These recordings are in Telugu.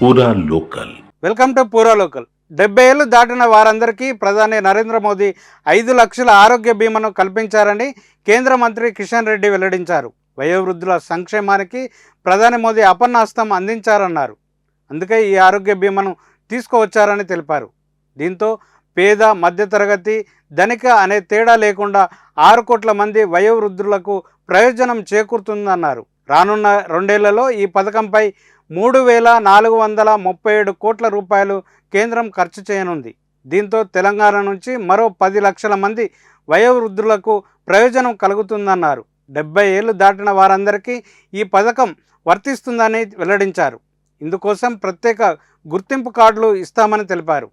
పూరా లోకల్. వెల్కమ్ టు పూరా లోకల్. 70 ఏళ్లు దాటిన వారందరికీ ప్రధాని నరేంద్ర మోదీ 5 లక్షల ఆరోగ్య బీమాను కల్పించారని కేంద్ర మంత్రి కిషన్ రెడ్డి వెల్లడించారు. వయోవృద్ధుల సంక్షేమానికి ప్రధాని మోదీ అపన్నాస్తం అందించారన్నారు. అందుకే ఈ ఆరోగ్య బీమాను తీసుకువచ్చారని తెలిపారు. దీంతో పేద, మధ్యతరగతి, ధనిక అనే తేడా లేకుండా 6 కోట్ల మంది వయోవృద్ధులకు ప్రయోజనం చేకూరుతుందన్నారు. రానున్న 2 ఏళ్లలో ఈ పథకంపై 3,437 కోట్ల రూపాయలు కేంద్రం ఖర్చు చేయనుంది. దీంతో తెలంగాణ నుంచి మరో 10 లక్షల మంది వయోవృద్ధులకు ప్రయోజనం కలుగుతుందన్నారు. 70 ఏళ్లు దాటిన వారందరికీ ఈ పథకం వర్తిస్తుందని వెల్లడించారు. ఇందుకోసం ప్రత్యేక గుర్తింపు కార్డులు ఇస్తామని తెలిపారు.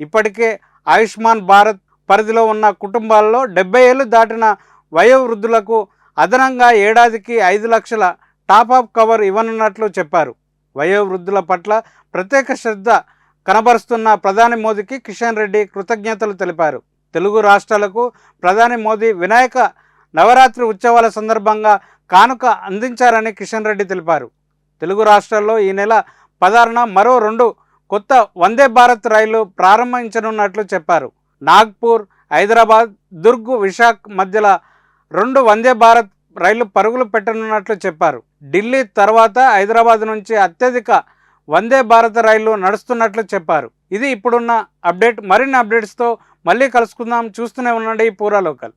ఇప్పటికే ఆయుష్మాన్ భారత్ పరిధిలో ఉన్న కుటుంబాల్లో 70 ఏళ్లు దాటిన వయోవృద్ధులకు అదనంగా ఏడాదికి 5 లక్షల టాప్అప్ కవర్ ఇవ్వనున్నట్లు చెప్పారు. వయోవృద్ధుల పట్ల ప్రత్యేక శ్రద్ధ కనబరుస్తున్న ప్రధాని మోదీకి కిషన్ రెడ్డి కృతజ్ఞతలు తెలిపారు. తెలుగు రాష్ట్రాలకు ప్రధాని మోదీ వినాయక నవరాత్రి ఉత్సవాల సందర్భంగా కానుక అందించారని కిషన్ రెడ్డి తెలిపారు. తెలుగు రాష్ట్రాల్లో ఈ నెల 16న మరో 2 కొత్త వందే భారత్ రైళ్లు ప్రారంభించనున్నట్లు చెప్పారు. నాగ్పూర్, హైదరాబాద్, దుర్గ్, విశాఖ మధ్యలో 2 వందే భారత్ రైళ్లు పరుగులు పెట్టనున్నట్లు చెప్పారు. ఢిల్లీ తర్వాత హైదరాబాద్ నుంచి అత్యధిక వందే భారత రైళ్లు నడుస్తున్నట్లు చెప్పారు. ఇది ఇప్పుడున్న అప్డేట్. మరిన్ని అప్డేట్స్తో మళ్ళీ కలుసుకుందాం. చూస్తూనే ఉండండి పూరా లోకల్.